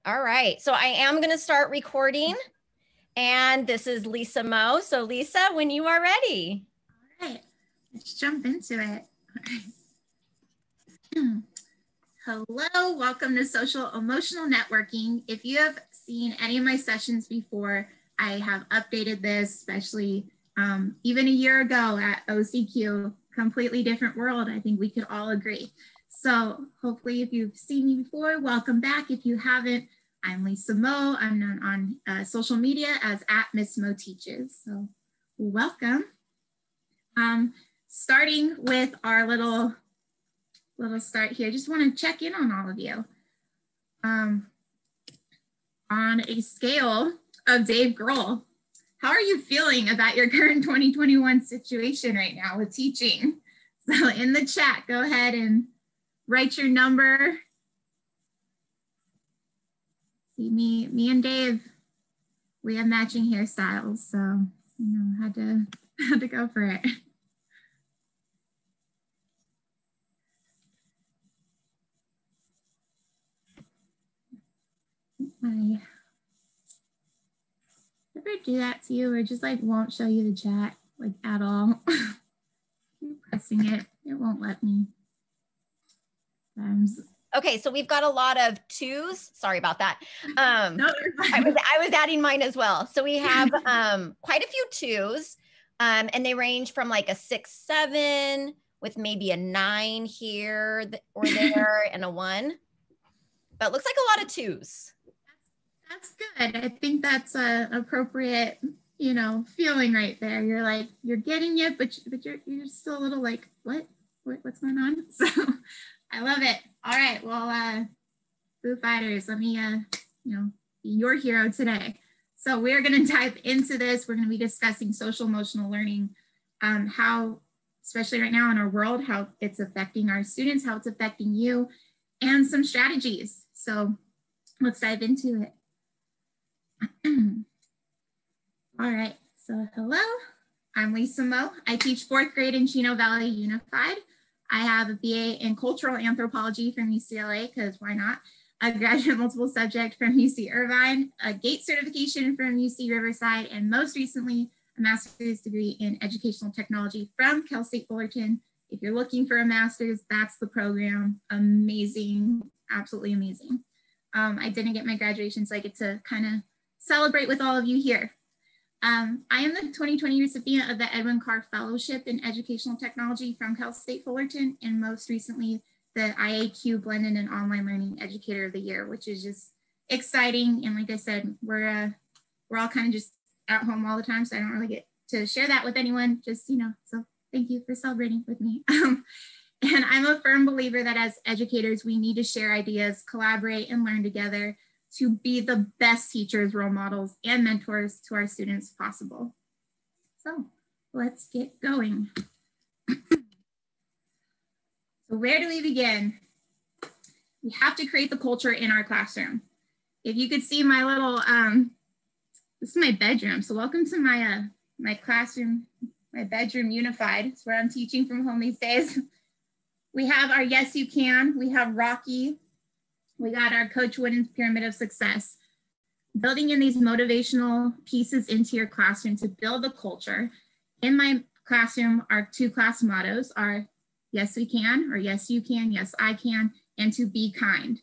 All right, so I am going to start recording, and this is Lisa Moe. So Lisa, when you are ready. All right, let's jump into it. Hello, welcome to Social Emotional Networking. If you have seen any of my sessions before, I have updated this, especially even a year ago at OCQ, completely different world. I think we could all agree. So hopefully if you've seen me before, welcome back. If you haven't, I'm Lisa Moe. I'm known on social media as @MissMoTeaches. So welcome. Starting with our little start here, just want to check in on all of you. On a scale of Dave Grohl, how are you feeling about your current 2021 situation right now with teaching? So in the chat, go ahead and write your number. See, me and Dave, we have matching hairstyles, so had to go for it. I ever do that to you, or just like won't show you the chat like at all? Keep pressing it, it won't let me. Okay, so we've got a lot of twos. Sorry about that. No, I was adding mine as well. So we have quite a few twos, and they range from like a 6, 7 with maybe a 9 here or there and a 1. But it looks like a lot of twos. That's good. I think that's an appropriate, feeling right there. You're like, you're getting it, but you're still a little like, what's going on? So I love it. All right, well, Foo Fighters, let me, be your hero today. So we're going to dive into this. We're going to be discussing social emotional learning, how, especially right now in our world, how it's affecting our students, how it's affecting you, and some strategies. So let's dive into it. All right, so hello, I'm Lisa Moe. I teach 4th grade in Chino Valley Unified. I have a BA in Cultural Anthropology from UCLA, because why not? A graduate multiple subject from UC Irvine, a GATE certification from UC Riverside, and most recently, a master's degree in Educational Technology from Cal State Fullerton. If you're looking for a master's, that's the program. Amazing, absolutely amazing. I didn't get my graduation, so I get to kind of celebrate with all of you here. I am the 2020 recipient of the Edwin Carr Fellowship in Educational Technology from Cal State Fullerton, and most recently, the IAQ Blended and Online Learning Educator of the Year, which is just exciting. And like I said, we're all kind of just at home all the time, so I don't really get to share that with anyone, just, so thank you for celebrating with me. And I'm a firm believer that as educators, we need to share ideas, collaborate, and learn together to be the best teachers, role models, and mentors to our students possible. So let's get going. So where do we begin? We have to create the culture in our classroom. If you could see my little, this is my bedroom. So welcome to my, my classroom, my bedroom unified. It's where I'm teaching from home these days. We have our Yes You Can, we have Rocky, we got our Coach Wooden's Pyramid of Success. Building in these motivational pieces into your classroom to build a culture. In my classroom, our 2 class mottos are Yes We Can, or Yes You Can, Yes I Can, and to be kind.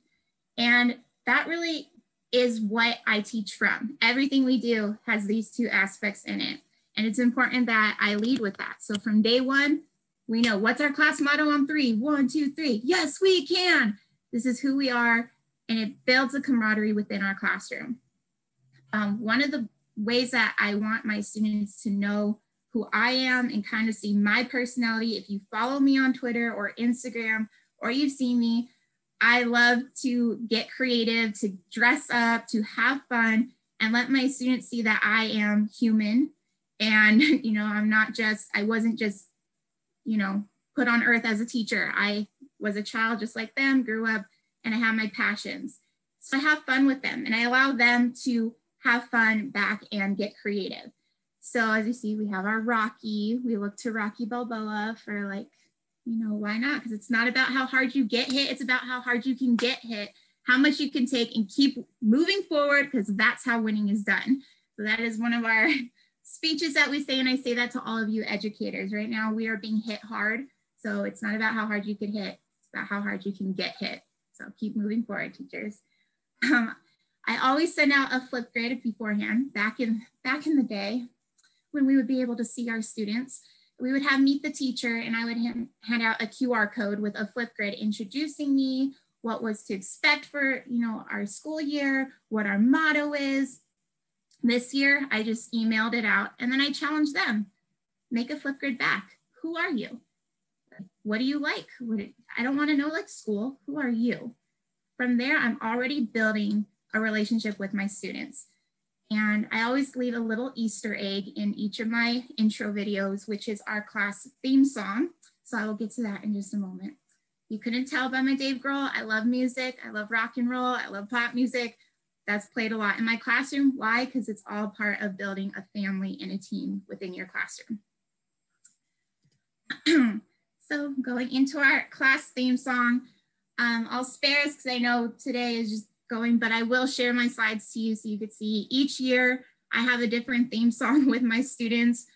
And that really is what I teach from. Everything we do has these 2 aspects in it. And it's important that I lead with that. So from day 1, we know what's our class motto on 3, 1, 2, 3, yes, we can. This is who we are, and it builds a camaraderie within our classroom. One of the ways that I want my students to know who I am and kind of see my personality, if you follow me on Twitter or Instagram, or you've seen me, I love to get creative, to dress up, to have fun, and let my students see that I am human. And, I wasn't just, put on earth as a teacher. I was a child just like them, grew up, and I have my passions. So I have fun with them, and I allow them to have fun back and get creative. So as you see, we have our Rocky. We look to Rocky Balboa for why not? Because it's not about how hard you get hit. It's about how hard you can get hit, how much you can take and keep moving forward, because that's how winning is done. So that is one of our speeches that we say, and I say that to all of you educators. Right now, we are being hit hard. So it's not about how hard you can hit, it's about how hard you can get hit. So keep moving forward, teachers. I always send out a flip grid beforehand. Back in the day, when we would be able to see our students, we would have meet the teacher, and I would hand out a QR code with a flip grid introducing me, what was to expect for, our school year, what our motto is. This year, I just emailed it out, and then I challenged them, make a flip grid back. Who are you? What do you like? I don't want to know like school. Who are you? From there, I'm already building a relationship with my students. And I always leave a little Easter egg in each of my intro videos, which is our class theme song. So I will get to that in just a moment. You couldn't tell by my Dave Grohl, I love music. I love rock and roll. I love pop music. That's played a lot in my classroom. Why? Because it's all part of building a family and a team within your classroom. So going into our class theme song, I'll spare us because I know today is just going, but I will share my slides to you so you could see. Each year I have a different theme song with my students.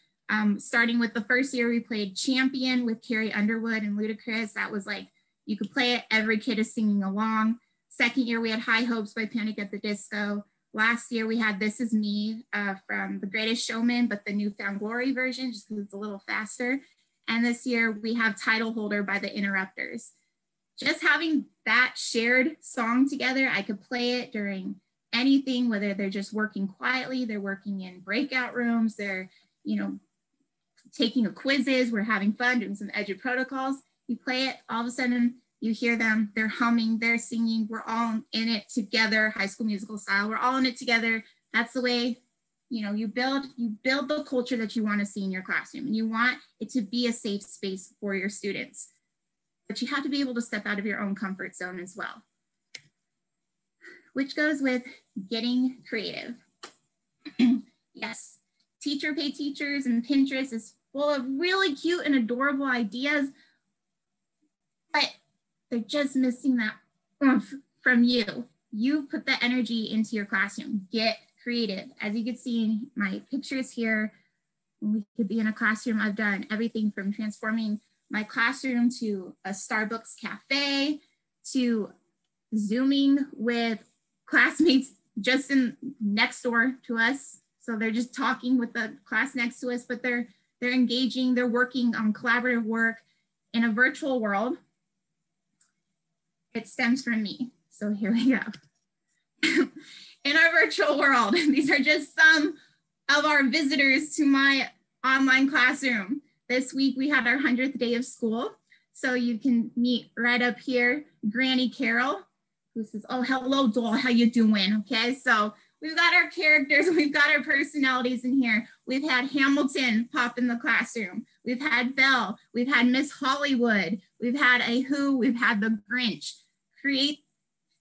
Starting with the first year, we played Champion with Carrie Underwood and Ludacris. That was like, you could play it, every kid is singing along. Second year, we had High Hopes by Panic at the Disco. Last year, we had This Is Me from The Greatest Showman, but the New Found Glory version, just because it's a little faster. And this year, we have Title Holder by The Interrupters. Just having that shared song together, I could play it during anything, whether they're just working quietly, they're working in breakout rooms, they're, taking a quizzes, we're having fun, doing some edu protocols. You play it, all of a sudden you hear them, they're humming, they're singing, we're all in it together, High School Musical style, we're all in it together. That's the way, you build the culture that you want to see in your classroom, and you want it to be a safe space for your students. But you have to be able to step out of your own comfort zone as well, which goes with getting creative. Yes, Teacher Pay Teachers and Pinterest is full of really cute and adorable ideas, but they're just missing that oomph from you. You put the energy into your classroom. Get creative. As you can see in my pictures here, we could be in a classroom. I've done everything from transforming my classroom to a Starbucks cafe, to Zooming with classmates just next door to us. So they're just talking with the class next to us, but they're engaging, they're working on collaborative work in a virtual world. It stems from me. So here we go. In our virtual world, these are just some of our visitors to my online classroom. This week we had our 100th day of school. So you can meet right up here, Granny Carol, who says, oh, hello doll, how you doing? Okay, so we've got our characters, we've got our personalities in here. We've had Hamilton pop in the classroom. We've had Belle, we've had Miss Hollywood, we've had a Who, we've had the Grinch. Create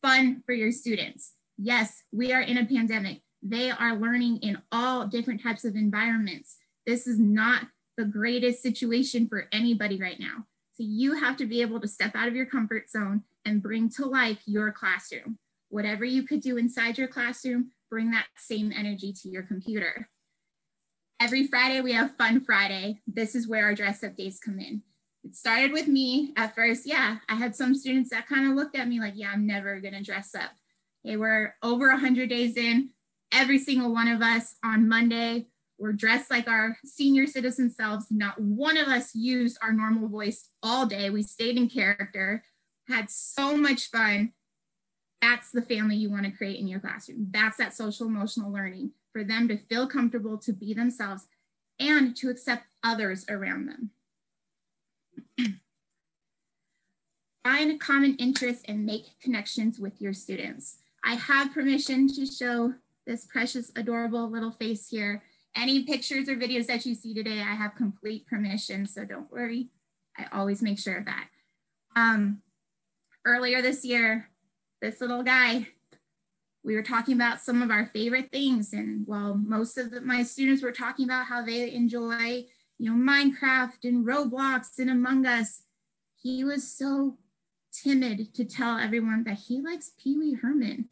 fun for your students. Yes, we are in a pandemic. They are learning in all different types of environments. This is not the greatest situation for anybody right now. So you have to be able to step out of your comfort zone and bring to life your classroom. Whatever you could do inside your classroom, bring that same energy to your computer. Every Friday we have Fun Friday. This is where our dress up days come in. It started with me at first. Yeah, I had some students that kind of looked at me like, yeah, I'm never gonna dress up. Okay, we're over 100 days in. Every single one of us on Monday, we're dressed like our senior citizen selves. Not one of us used our normal voice all day. We stayed in character, had so much fun. That's the family you want to create in your classroom. That's that social emotional learning, for them to feel comfortable, to be themselves, and to accept others around them. Find common interests and make connections with your students. I have permission to show this precious, adorable little face here. Any pictures or videos that you see today, I have complete permission, so don't worry. I always make sure of that. Earlier this year, this little guy, we were talking about some of our favorite things, and while most of my students were talking about how they enjoy, Minecraft and Roblox and Among Us, he was so timid to tell everyone that he likes Pee Wee Herman.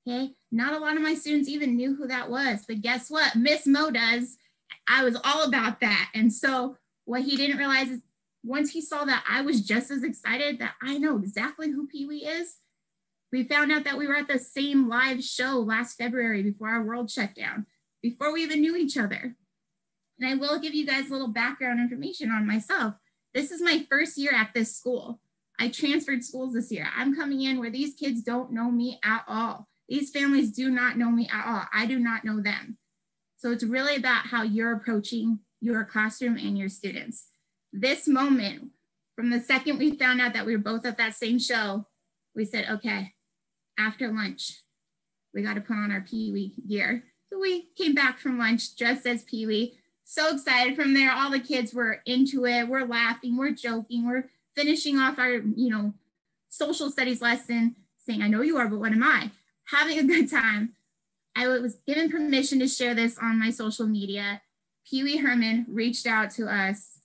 Okay, not a lot of my students even knew who that was, but guess what? Miss Mo does. I was all about that. And so what he didn't realize is once he saw that I was just as excited that I know exactly who Pee Wee is, we found out that we were at the same live show last February before our world shut down, before we even knew each other. And I will give you guys a little background information on myself. This is my first year at this school. I transferred schools this year. I'm coming in where these kids don't know me at all. These families do not know me at all. I do not know them. So it's really about how you're approaching your classroom and your students. This moment, from the second we found out that we were both at that same show, we said, okay, after lunch, we got to put on our Pee Wee gear. So we came back from lunch dressed as Pee Wee. So excited. From there, all the kids were into it. We're laughing, we're joking, we're finishing off our, social studies lesson, saying, I know you are, but what am I? Having a good time. I was given permission to share this on my social media. Pee Wee Herman reached out to us,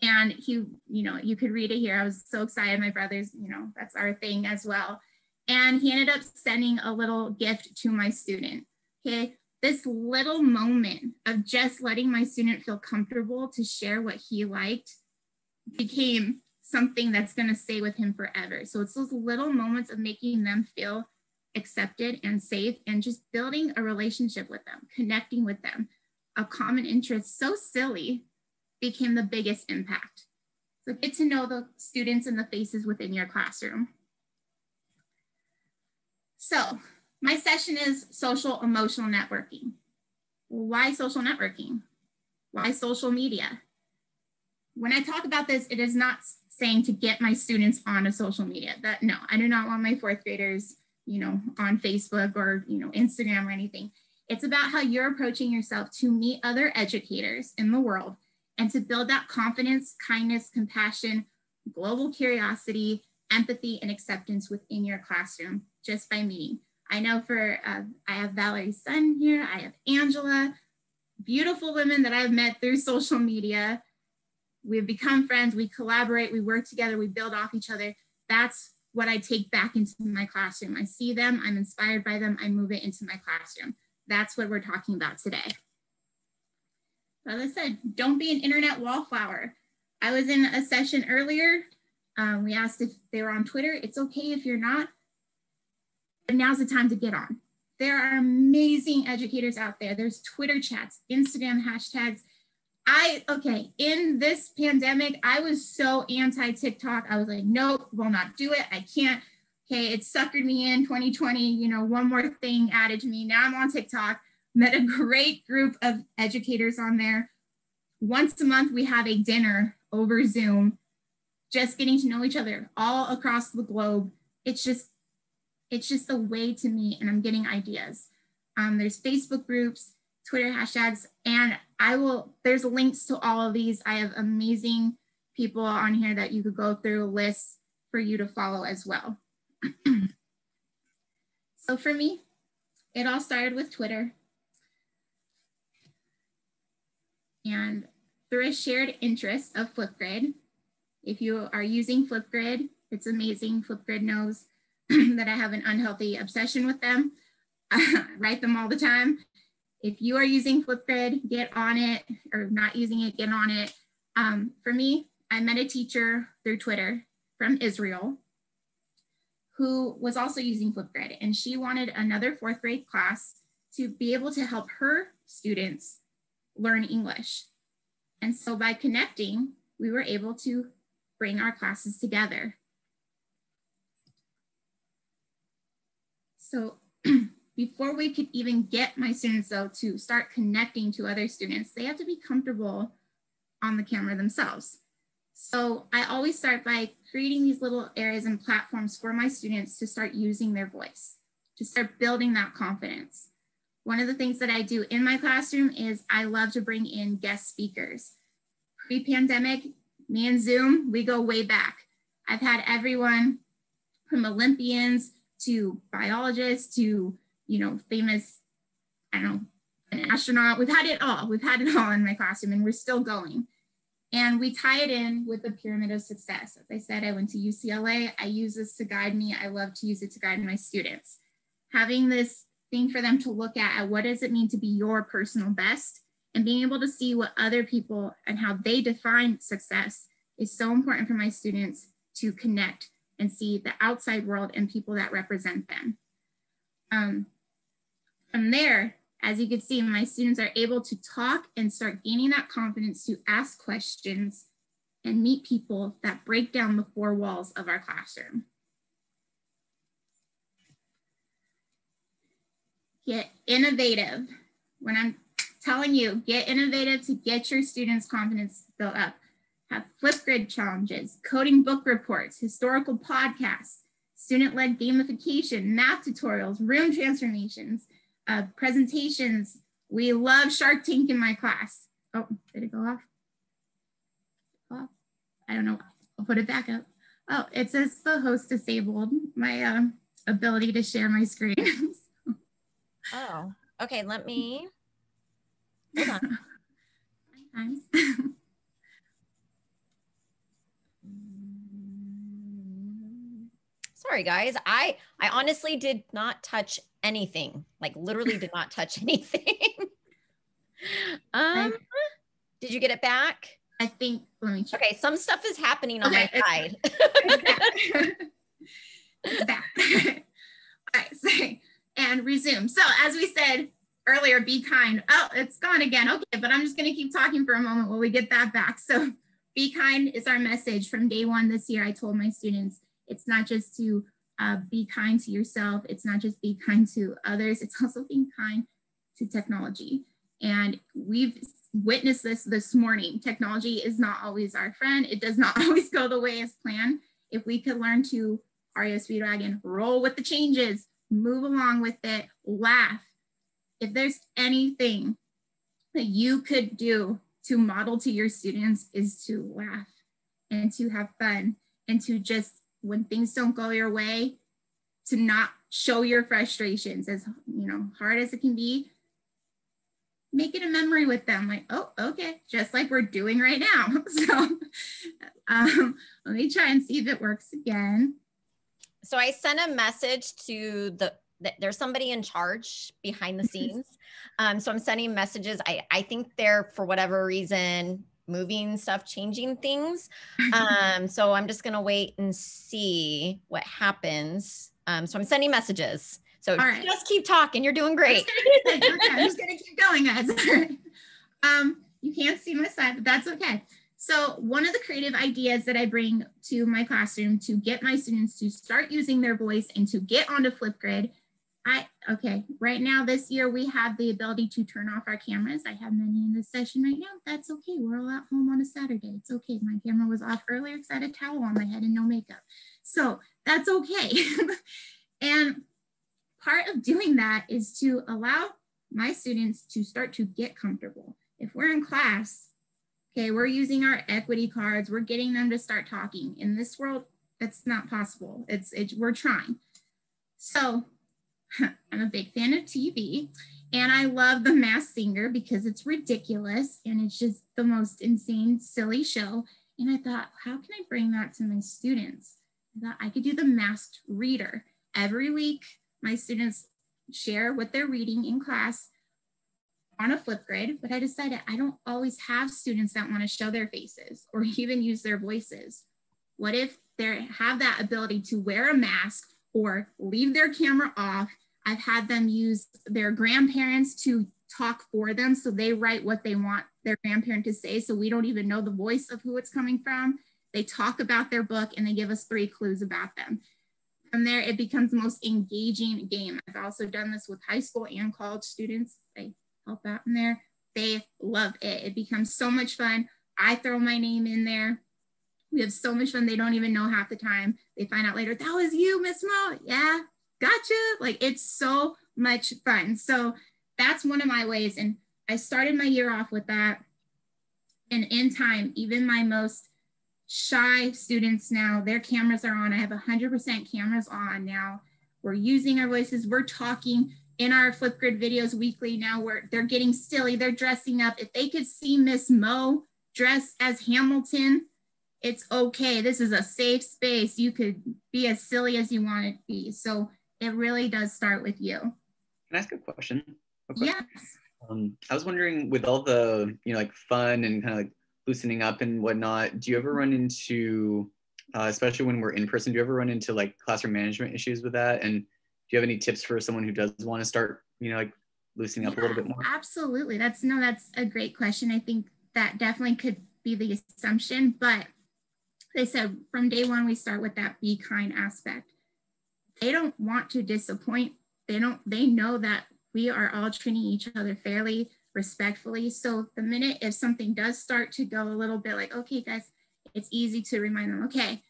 and he, you could read it here. I was so excited. My brothers, that's our thing as well. And he ended up sending a little gift to my student. Okay. This little moment of just letting my student feel comfortable to share what he liked became something that's going to stay with him forever. So it's those little moments of making them feel accepted and safe and just building a relationship with them, connecting with them. A common interest, so silly, became the biggest impact. So get to know the students and the faces within your classroom. So my session is social emotional networking. Why social networking? Why social media? When I talk about this, it is not saying to get my students on a social media. No, I do not want my fourth graders, on Facebook or, Instagram or anything. It's about how you're approaching yourself to meet other educators in the world and to build that confidence, kindness, compassion, global curiosity, empathy, and acceptance within your classroom just by meeting. I know I have Valerie's son here, I have Angela, beautiful women that I've met through social media. We've become friends, we collaborate, we work together, we build off each other. That's what I take back into my classroom. I see them, I'm inspired by them, I move it into my classroom. That's what we're talking about today. As I said, don't be an internet wallflower. I was in a session earlier. We asked if they were on Twitter. It's okay if you're not, but now's the time to get on. There are amazing educators out there. There's Twitter chats, Instagram hashtags. In this pandemic, I was so anti-TikTok. I was like, nope, will not do it. I can't. Okay, it suckered me in 2020, one more thing added to me. Now I'm on TikTok, met a great group of educators on there. Once a month, we have a dinner over Zoom, just getting to know each other all across the globe. It's just a way to meet, and I'm getting ideas. There's Facebook groups, Twitter hashtags, and there's links to all of these. I have amazing people on here that you could go through, lists for you to follow as well. So for me, it all started with Twitter. And through a shared interest of Flipgrid. If you are using Flipgrid, it's amazing. Flipgrid knows that I have an unhealthy obsession with them. I write them all the time. If you are using Flipgrid, get on it, or not using it, get on it. For me, I met a teacher through Twitter from Israel who was also using Flipgrid, and she wanted another fourth grade class to be able to help her students learn English. And so by connecting, we were able to bring our classes together. So before we could even get my students though to start connecting to other students, they have to be comfortable on the camera themselves. So I always start by creating these little areas and platforms for my students to start using their voice, to start building that confidence. One of the things that I do in my classroom is I love to bring in guest speakers. Pre-pandemic, me and Zoom, we go way back. I've had everyone from Olympians to biologists to, famous, an astronaut. We've had it all. We've had it all in my classroom, and we're still going. And we tie it in with the pyramid of success. As I said, I went to UCLA. I use this to guide me. I love to use it to guide my students. Having this thing for them to look at what does it mean to be your personal best, and being able to see what other people and how they define success is so important for my students to connect and see the outside world and people that represent them. From there, as you can see, my students are able to talk and start gaining that confidence to ask questions and meet people that break down the four walls of our classroom. Get innovative. When I'm telling you, get innovative to get your students' confidence built up. Have Flipgrid challenges, coding book reports, historical podcasts, student-led gamification, math tutorials, room transformations, presentations. We love Shark Tank in my class. Oh, did it go off? I don't know. I'll put it back up. Oh, it says the host disabled my ability to share my screen. Oh, okay. Let me, hold on. Sometimes. Sorry, guys. I honestly did not touch anything. Like literally did not touch anything. Did you get it back? I think, let me check. Okay, some stuff is happening on my side. It's back. All right, so, and resume. So as we said earlier, be kind. Oh, it's gone again. Okay, but I'm just gonna keep talking for a moment while we get that back. So be kind is our message from day one this year. I told my students, it's not just to be kind to yourself. It's not just be kind to others. It's also being kind to technology. And we've witnessed this morning. Technology is not always our friend. It does not always go the way as planned. If we could learn to, REO Speedwagon, roll with the changes, move along with it, laugh. If there's anything that you could do to model to your students is to laugh and to have fun and to just, when things don't go your way, to not show your frustrations, as hard as it can be. Make it a memory with them, like, oh, okay, just like we're doing right now. So let me try and see if it works again. So I sent a message to there's somebody in charge behind the scenes. So I'm sending messages. I think they're, for whatever reason, moving stuff, changing things. So I'm just gonna wait and see what happens. So I'm sending messages. So just keep talking. You're doing great. Okay, I'm just gonna keep going, guys. You can't see my slide, but that's okay. So one of the creative ideas that I bring to my classroom to get my students to start using their voice and to get onto Flipgrid, right now this year we have the ability to turn off our cameras. I have many in this session right now. That's okay. We're all at home on a Saturday. It's okay. My camera was off earlier because I had a towel on my head and no makeup. So that's okay. And part of doing that is to allow my students to start to get comfortable. If we're in class, okay, we're using our equity cards, we're getting them to start talking. In this world, that's not possible. We're trying. So I'm a big fan of TV, and I love The Masked Singer because it's ridiculous and it's just the most insane, silly show. And I thought, how can I bring that to my students? I thought I could do the Masked Reader. Every week, my students share what they're reading in class on a Flipgrid, but I decided I don't always have students that want to show their faces or even use their voices. What if they have that ability to wear a mask or leave their camera off? I've had them use their grandparents to talk for them, so they write what they want their grandparent to say, so we don't even know the voice of who it's coming from. They talk about their book and they give us 3 clues about them. From there, it becomes the most engaging game. I've also done this with high school and college students. I help out in there. They love it. It becomes so much fun. I throw my name in there. We have so much fun. They don't even know half the time. They find out later, that was you, Miss Mo. Yeah, gotcha. Like, it's so much fun. So that's one of my ways. And I started my year off with that. And in time, even my most shy students now, their cameras are on. I have 100% cameras on now. We're using our voices. We're talking in our Flipgrid videos weekly now, where they're getting silly, they're dressing up. If they could see Miss Mo dress as Hamilton. It's okay. This is a safe space. You could be as silly as you want to be. So it really does start with you. Can I ask a question? Yes. I was wondering, with all the, like fun and kind of like loosening up and whatnot, do you ever run into, especially when we're in person, do you ever run into like classroom management issues with that? And do you have any tips for someone who does want to start, like loosening up a little bit more? Absolutely. That's a great question. I think that definitely could be the assumption, but they said from day one, we start with that be kind aspect. They don't want to disappoint. They know that we are all treating each other fairly, respectfully. So the minute if something does start to go a little bit like, okay, guys, it's easy to remind them, okay,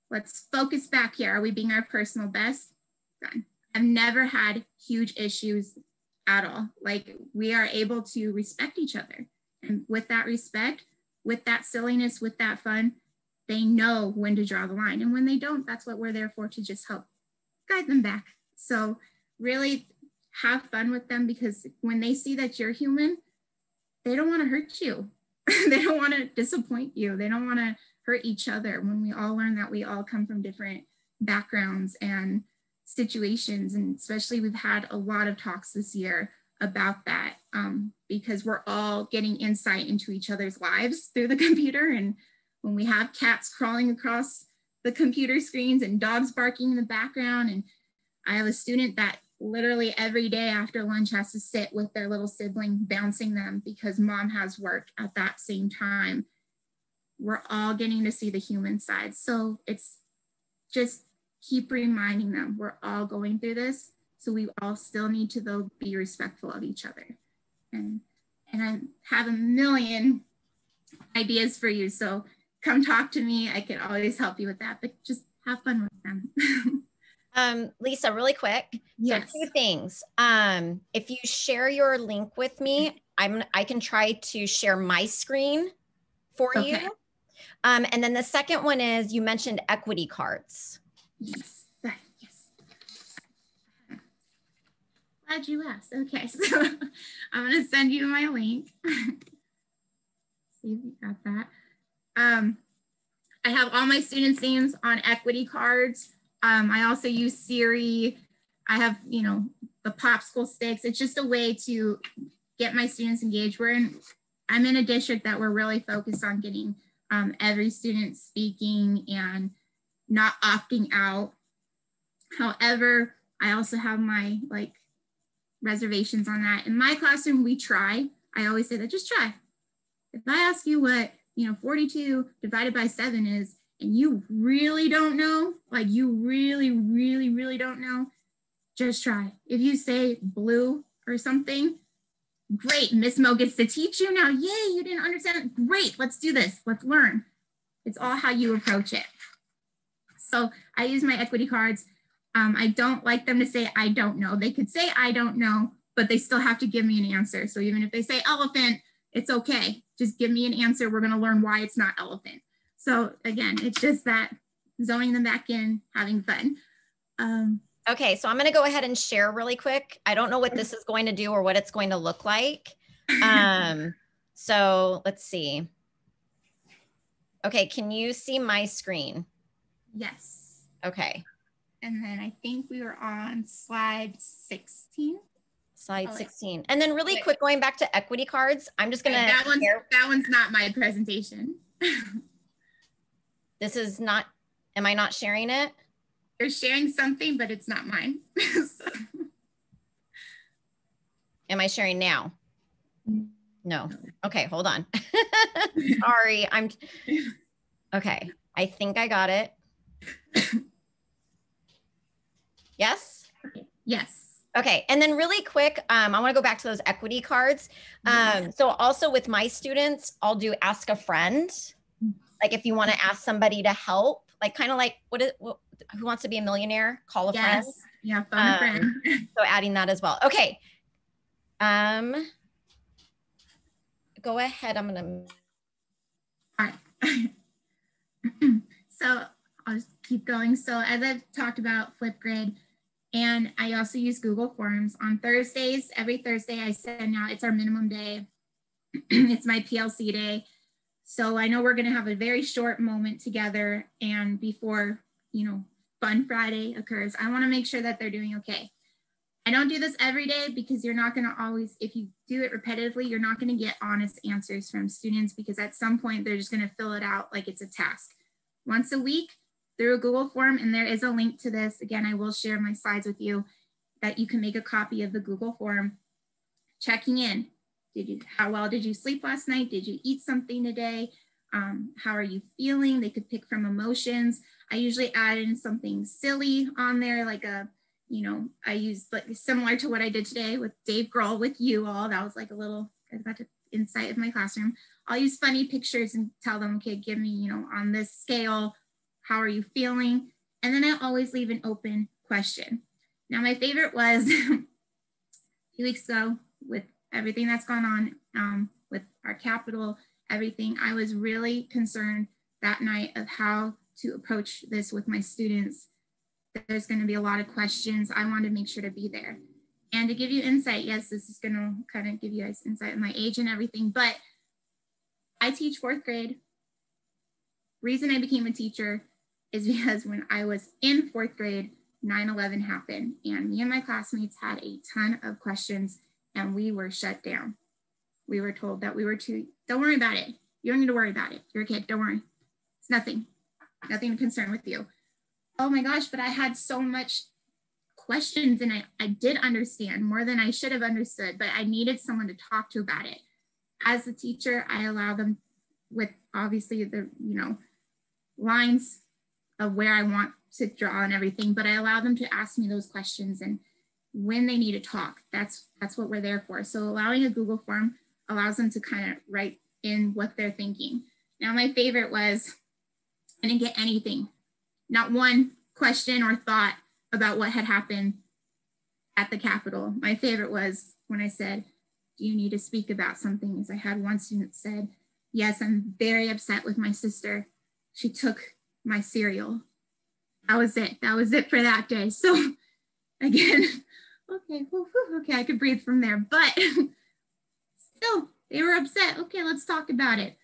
let's focus back here. Are we being our personal best? Done. I've never had huge issues at all. Like, we are able to respect each other. And with that respect, with that silliness, with that fun, they know when to draw the line. And when they don't, that's what we're there for, to just help guide them back. So really have fun with them, because when they see that you're human, they don't want to hurt you. They don't want to disappoint you. They don't want to hurt each other. When we all learn that we all come from different backgrounds and situations, and especially we've had a lot of talks this year about that, because we're all getting insight into each other's lives through the computer. And when we have cats crawling across the computer screens and dogs barking in the background, and I have a student that literally every day after lunch has to sit with their little sibling bouncing them because mom has work at that same time. We're all getting to see the human side. So it's just keep reminding them we're all going through this. So we all still need to, though, be respectful of each other. And I have a million ideas for you. So come talk to me. I can always help you with that, but just have fun with them. Lisa, really quick. Yes. So 2 things. If you share your link with me, I can try to share my screen for you. And then the second one is, you mentioned equity cards. Yes. Glad you asked. Okay, so I'm going to send you my link. See if you got that. I have all my students' names on equity cards. I also use Siri. I have, the popsicle sticks. It's just a way to get my students engaged. I'm in a district that we're really focused on getting every student speaking and not opting out. However, I also have my reservations on that. In my classroom, we try. I always say that, just try. If I ask you what 42 divided by 7 is, and you really don't know, you really, really, really don't know, just try. If you say blue or something, great, Miss Mo gets to teach you now. Yay, you didn't understand. Great, let's do this. Let's learn. It's all how you approach it. So I use my equity cards. I don't like them to say, I don't know. They could say, I don't know, but they still have to give me an answer. So even if they say elephant, it's okay. Just give me an answer. We're going to learn why it's not elephant. So again, it's just that zoning them back in, having fun. Okay, so I'm going to go ahead and share really quick. I don't know what this is going to do or what it's going to look like. So let's see. Okay, can you see my screen? Yes. Okay. And then I think we were on slide 16. Slide 16. And then really quick, going back to equity cards, I'm just going to... That one's not my presentation. This is not... Am I not sharing it? You're sharing something, but it's not mine. So. Am I sharing now? No. Okay, hold on. Sorry, okay, I think I got it. Yes? Yes. Okay, and then really quick, I want to go back to those equity cards. So also with my students, I'll do ask a friend. Like if you want to ask somebody to help, kind of like Who Wants to Be a Millionaire? Call a friend. Yeah, phone a friend. So adding that as well. Okay. Go ahead. I'm gonna. All right. So I'll just keep going. So as I've talked about Flipgrid, and I also use Google Forms on Thursdays. Every Thursday I send out, it's our minimum day. It's my PLC day. So I know we're going to have a very short moment together, and before, you know, Fun Friday occurs, I want to make sure that they're doing okay. I don't do this every day because you're not going to always, if you do it repetitively, you're not going to get honest answers from students, because at some point they're just going to fill it out like it's a task. Once a week through a Google form, and there is a link to this. Again, I will share my slides with you that you can make a copy of the Google form, checking in. How well did you sleep last night? Did you eat something today? How are you feeling? They could pick from emotions. I usually add in something silly on there, like a, you know, I used like similar to what I did today with Dave Grohl with you all. That was like a little, I got to insight of my classroom. I'll use funny pictures and tell them, okay, give me, you know, on this scale, how are you feeling? And then I always leave an open question. Now, my favorite was a few weeks ago with everything that's gone on with our capital, everything. I was really concerned that night of how to approach this with my students. There's going to be a lot of questions. I wanted to make sure to be there. And to give you insight, yes, this is going to kind of give you guys insight on my age and everything, but I teach fourth grade. Reason I became a teacher is because when I was in fourth grade, 9/11 happened, and me and my classmates had a ton of questions, and we were shut down. We were told that we were too, don't worry about it. You don't need to worry about it. You're a kid, don't worry. It's nothing to concern with you. Oh my gosh, but I had so much questions, and I did understand more than I should have understood, but I needed someone to talk to about it. As a teacher, I allow them with obviously the, you know, lines of where I want to draw and everything, but I allow them to ask me those questions, and when they need to talk, that's what we're there for. So allowing a Google form allows them to kind of write in what they're thinking. Now, my favorite was, I didn't get anything, not one question or thought about what had happened at the Capitol. My favorite was when I said, do you need to speak about something? As I had one student said, yes, I'm very upset with my sister. She took my cereal. That was it. That was it for that day. So again, okay, okay, I could breathe from there, but still, they were upset. Okay, let's talk about it.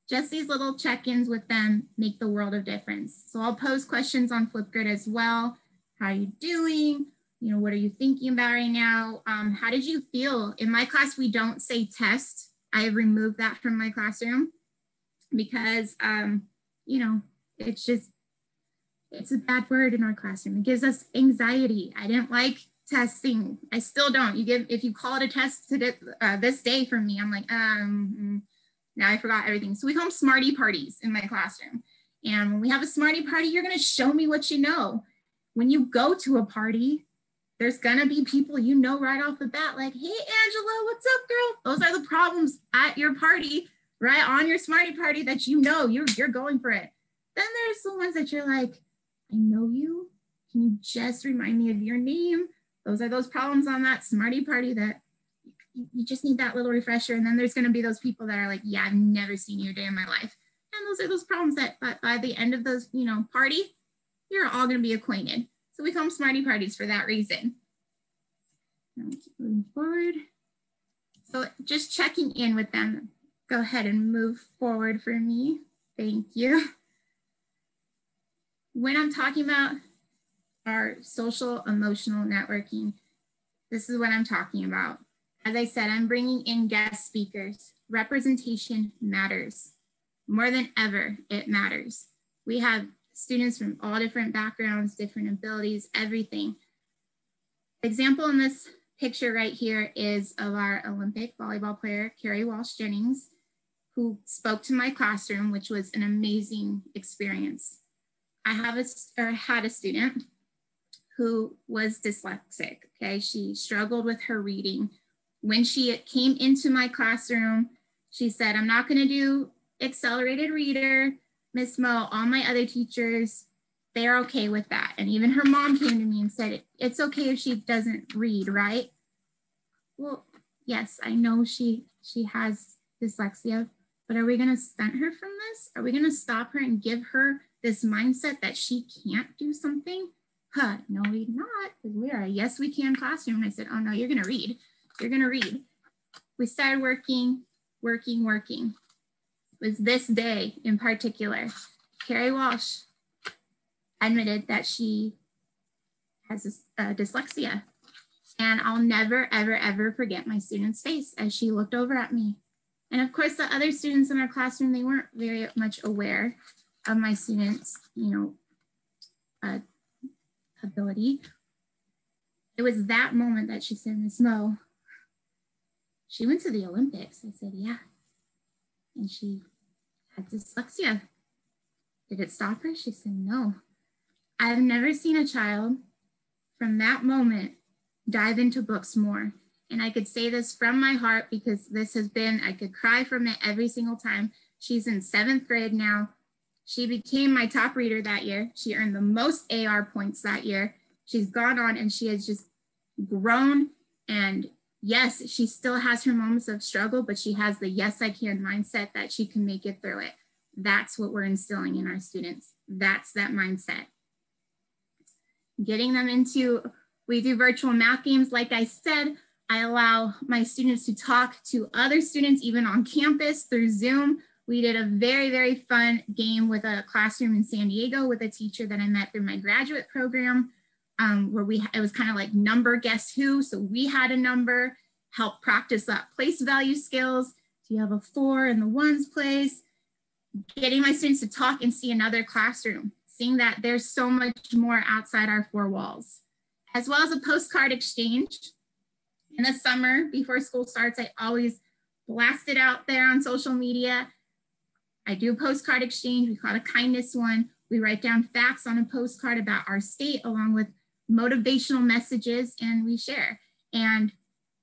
Just these little check-ins with them make the world of difference. So I'll pose questions on Flipgrid as well. How are you doing? You know, what are you thinking about right now? How did you feel? In my class, we don't say test. I have removed that from my classroom because, you know, it's a bad word in our classroom. It gives us anxiety. I didn't like testing. I still don't. If you call it a test today, this day for me, I'm like, now I forgot everything. So we call them smarty parties in my classroom. And when we have a smarty party, you're going to show me what you know. When you go to a party, there's going to be people you know right off the bat, like, hey, Angela, what's up, girl? Those are the problems at your party, right? On your smarty party that you know you're going for it. Then there's the ones that you're like, I know you. Can you just remind me of your name? Those are those problems on that smarty party that you just need that little refresher. And then there's going to be those people that are like, yeah, I've never seen you a day in my life. And those are those problems that by the end of those, you know, party, you're all going to be acquainted. So we call them smarty parties for that reason. Now we keep moving forward. So just checking in with them. Go ahead and move forward for me. Thank you. When I'm talking about our social emotional networking, this is what I'm talking about. As I said, I'm bringing in guest speakers. Representation matters. More than ever, it matters. We have students from all different backgrounds, different abilities, everything. Example in this picture right here is of our Olympic volleyball player, Carrie Walsh-Jennings, who spoke to my classroom, which was an amazing experience. I had a student who was dyslexic, okay? She struggled with her reading. When she came into my classroom, she said, I'm not gonna do accelerated reader, Miss Mo. All my other teachers, they're okay with that. And even her mom came to me and said, it's okay if she doesn't read, right? Well, yes, I know she has dyslexia, but are we gonna stunt her from this? Are we gonna stop her and give her this mindset that she can't do something? No, we're not, because we are a yes, we can classroom. And I said, oh no, you're gonna read. You're gonna read. We started working. was this day in particular. Carrie Walsh admitted that she has dyslexia. And I'll never, ever, ever forget my student's face as she looked over at me. And of course, the other students in our classroom, they weren't very much aware of my students', ability. It was that moment that she said, "Miss Mo, she went to the Olympics." I said, "Yeah." And she had dyslexia. Did it stop her? She said, "No." I've never seen a child from that moment dive into books more. And I could say this from my heart because this has been, I could cry from it every single time. She's in 7th grade now. She became my top reader that year. She earned the most AR points that year. She's gone on and she has just grown. And yes, she still has her moments of struggle, but she has the yes, I can mindset that she can make it through it. That's what we're instilling in our students. That's that mindset. Getting them into, we do virtual math games. Like I said, I allow my students to talk to other students, even on campus through Zoom. We did a very, very fun game with a classroom in San Diego with a teacher that I met through my graduate program, where it was kind of like number guess who. So we had a number, help practice that place value skills. Do you have a 4 in the ones place? Getting my students to talk and see another classroom, seeing that there's so much more outside our 4 walls, as well as a postcard exchange. In the summer, before school starts, I always blast it out there on social media. I do a postcard exchange. We call it a kindness one. We write down facts on a postcard about our state along with motivational messages, and we share. And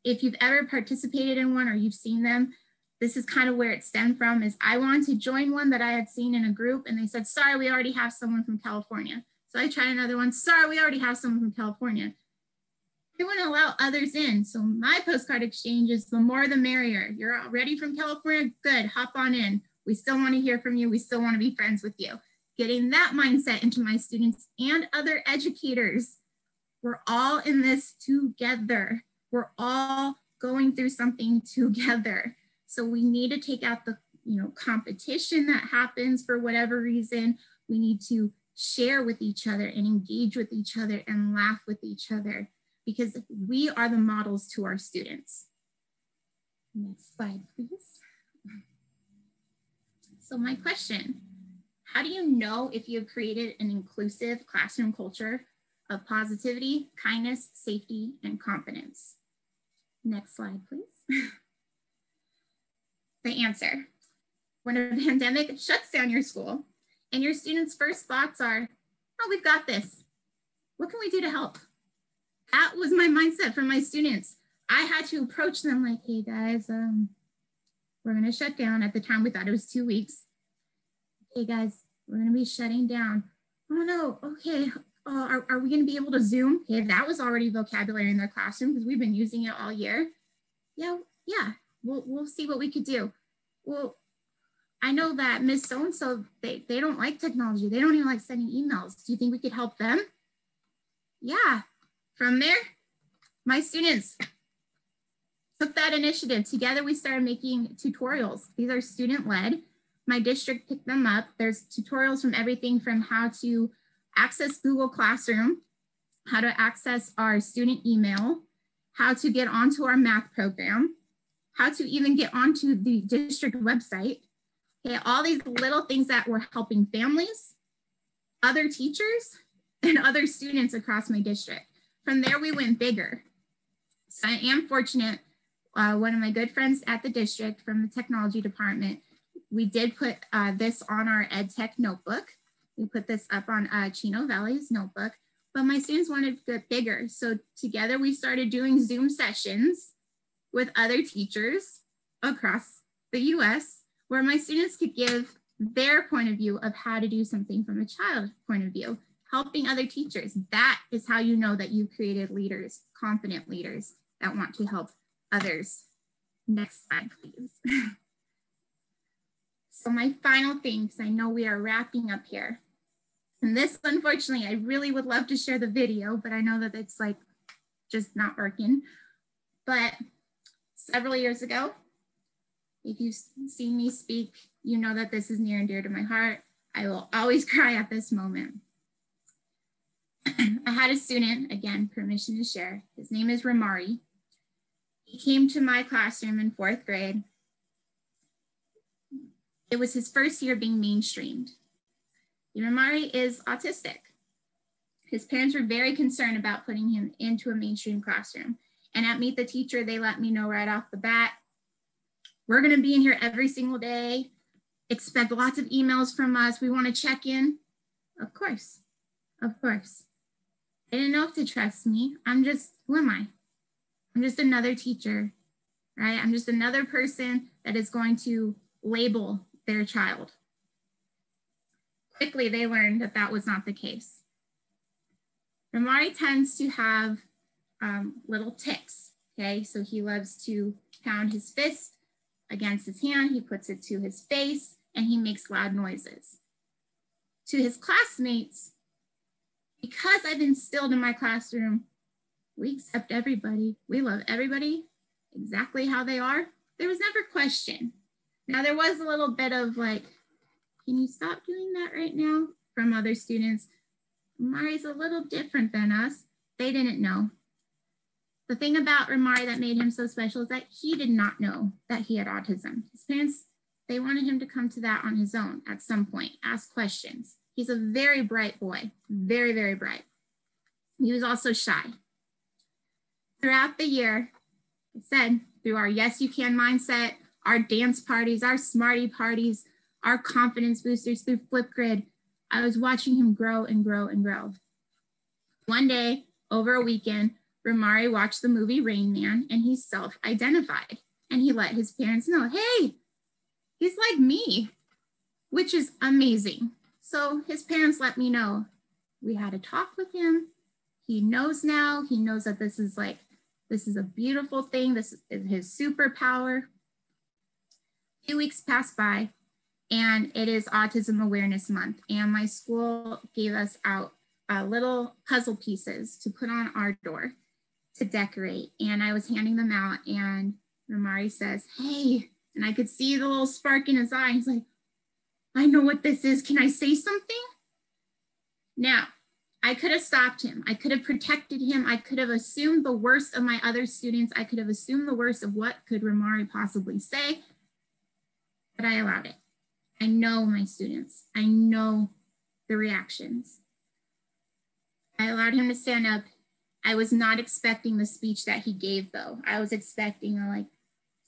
if you've ever participated in one or you've seen them, this is kind of where it stemmed from. Is I wanted to join one that I had seen in a group and they said, "Sorry, we already have someone from California." So I tried another one. "Sorry, we already have someone from California." They wouldn't allow others in. So my postcard exchange is the more the merrier. You're already from California? Good, hop on in. We still want to hear from you. We still want to be friends with you. Getting that mindset into my students and other educators. We're all in this together. We're all going through something together. So we need to take out the competition that happens for whatever reason. We need to share with each other and engage with each other and laugh with each other, because we are the models to our students. Next slide, please. So my question, how do you know if you have created an inclusive classroom culture of positivity, kindness, safety, and confidence? Next slide, please. The answer, when a pandemic shuts down your school and your students' first thoughts are, "Oh, we've got this. What can we do to help?" That was my mindset for my students. I had to approach them like, "Hey guys, we're gonna shut down." At the time, we thought it was 2 weeks. "Hey guys, we're gonna be shutting down." "Oh no, okay. Are we gonna be able to Zoom?" Okay, that was already vocabulary in their classroom because we've been using it all year. Yeah, we'll see what we could do. "Well, I know that Miss So-and-so, they don't like technology. They don't even like sending emails. Do you think we could help them?" Yeah. From there, my students took that initiative. Together, we started making tutorials. These are student-led. My district picked them up. There's tutorials from everything from how to access Google Classroom, how to access our student email, how to get onto our math program, how to even get onto the district website. Okay, all these little things that were helping families, other teachers, and other students across my district. From there, we went bigger. So I am fortunate. One of my good friends at the district from the technology department, we did put this on our EdTech notebook. We put this up on Chino Valley's notebook, but my students wanted to get bigger. So together we started doing Zoom sessions with other teachers across the US, where my students could give their point of view of how to do something from a child's point of view, helping other teachers. That is how you know that you created leaders, confident leaders that want to help others. Next slide, please. So my final thing, because I know we are wrapping up here. And this, unfortunately, I really would love to share the video, but I know that it's like just not working. But several years ago, If you've seen me speak, you know that this is near and dear to my heart. I will always cry at this moment. I had a student, again, permission to share. His name is Ramari. He came to my classroom in 4th grade. It was his first year being mainstreamed. Ramari is autistic. His parents were very concerned about putting him into a mainstream classroom. And at Meet the Teacher, they let me know right off the bat, we're gonna be in here every single day. Expect lots of emails from us. We wanna check in. Of course, of course. I didn't know if to trust me. Who am I? I'm just another teacher, right? I'm just another person that is going to label their child. Quickly, they learned that that was not the case. Ramari tends to have little tics, okay? So he loves to pound his fist against his hand, he puts it to his face, and he makes loud noises. To his classmates, because I've instilled in my classroom, we accept everybody, we love everybody exactly how they are, there was never question. Now there was a little bit of like, can you stop doing that right now? From other students. Ramari's a little different than us. They didn't know. The thing about Ramari that made him so special is that he did not know that he had autism. His parents, they wanted him to come to that on his own at some point, ask questions. He's a very bright boy, very, very bright. He was also shy. Throughout the year, I said, through our Yes You Can mindset, our dance parties, our Smarty parties, our confidence boosters through Flipgrid, I was watching him grow and grow and grow. One day, over a weekend, Ramari watched the movie Rain Man and he self-identified. And he let his parents know, hey, he's like me, which is amazing. So his parents let me know. We had a talk with him. He knows now. He knows that this is a beautiful thing. This is his superpower. A few weeks passed by and it is Autism Awareness Month. And my school gave us out little puzzle pieces to put on our door to decorate. And I was handing them out and Ramari says, hey, and I could see the little spark in his eye. He's like, I know what this is. Can I say something? Now, I could have stopped him. I could have protected him. I could have assumed the worst of my other students. I could have assumed the worst of what could Ramari possibly say, but I allowed it. I know my students. I know the reactions. I allowed him to stand up. I was not expecting the speech that he gave though. I was expecting like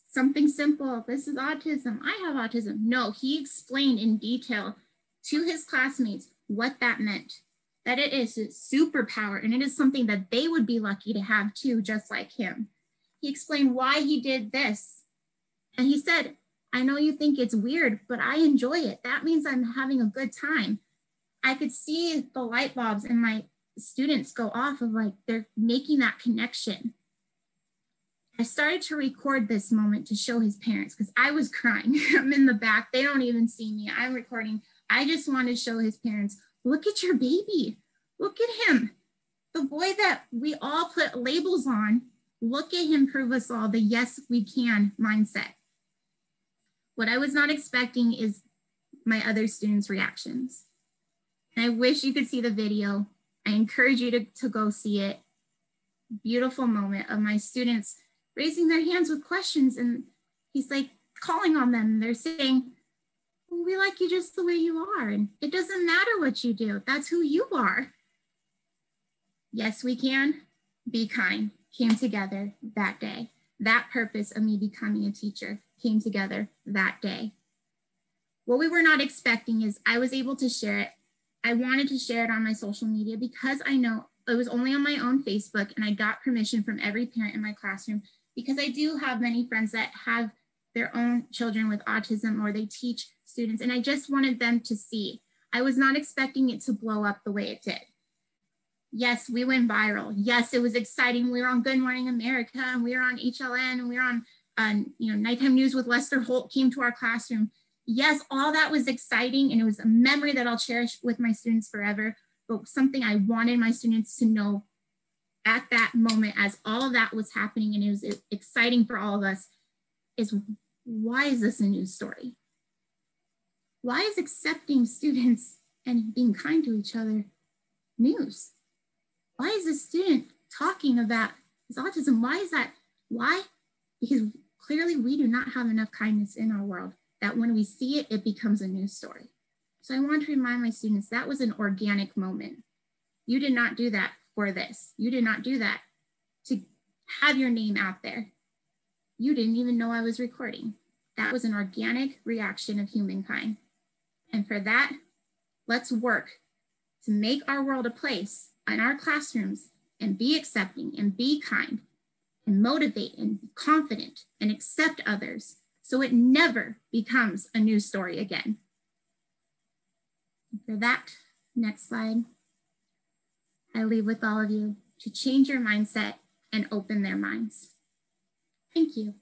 something simple. This is autism. I have autism. No, he explained in detail to his classmates what that meant, that it is a superpower and it is something that they would be lucky to have too, just like him. He explained why he did this. And he said, I know you think it's weird, but I enjoy it. That means I'm having a good time. I could see the light bulbs in my students go off of like, they're making that connection. I started to record this moment to show his parents because I was crying. I'm in the back. They don't even see me. I'm recording. I just wanted to show his parents, look at your baby. Look at him. The boy that we all put labels on, look at him prove us all the yes, we can mindset. What I was not expecting is my other students' reactions. And I wish you could see the video. I encourage you to go see it. Beautiful moment of my students raising their hands with questions and he's like calling on them. They're saying, well, we like you just the way you are. And it doesn't matter what you do. That's who you are. Yes, we can. Be kind came together that day. That purpose of me becoming a teacher came together that day. What we were not expecting is I was able to share it. I wanted to share it on my social media because I know it was only on my own Facebook and I got permission from every parent in my classroom because I do have many friends that have their own children with autism or they teach students and I just wanted them to see. I was not expecting it to blow up the way it did. Yes, we went viral. Yes, it was exciting. We were on Good Morning America and we were on HLN and we were on Nighttime News with Lester Holt came to our classroom. Yes, all that was exciting and it was a memory that I'll cherish with my students forever, but something I wanted my students to know at that moment as all of that was happening and it was exciting for all of us is why is this a news story? Why is accepting students and being kind to each other news? Why is a student talking about his autism? Why is that? Why? Because clearly we do not have enough kindness in our world that when we see it, it becomes a news story. So I want to remind my students that was an organic moment. You did not do that for this. You did not do that to have your name out there. You didn't even know I was recording. That was an organic reaction of humankind. And for that, let's work to make our world a place in our classrooms and be accepting and be kind and motivate and be confident and accept others so it never becomes a news story again. And for that, next slide, I leave with all of you to change your mindset and open their minds. Thank you.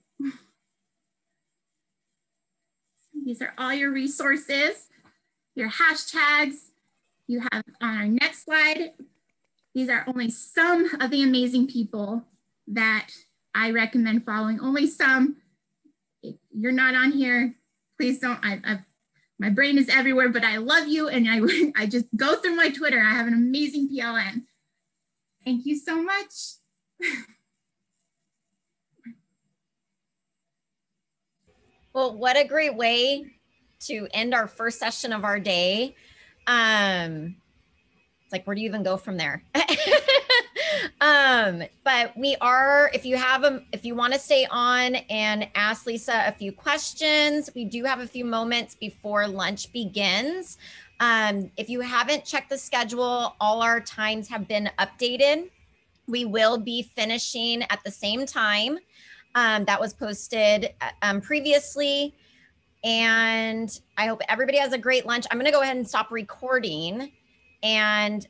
These are all your resources, your hashtags. You have on our next slide, these are only some of the amazing people that I recommend following. Only some. If you're not on here, please don't. My brain is everywhere, but I love you. And I just go through my Twitter. I have an amazing PLN. Thank you so much. Well, what a great way to end our first session of our day. It's like, where do you even go from there? But we are, if you want to stay on and ask Lisa a few questions, we do have a few moments before lunch begins. If you haven't checked the schedule, all our times have been updated. We will be finishing at the same time that was posted previously. And I hope everybody has a great lunch. I'm going to go ahead and stop recording and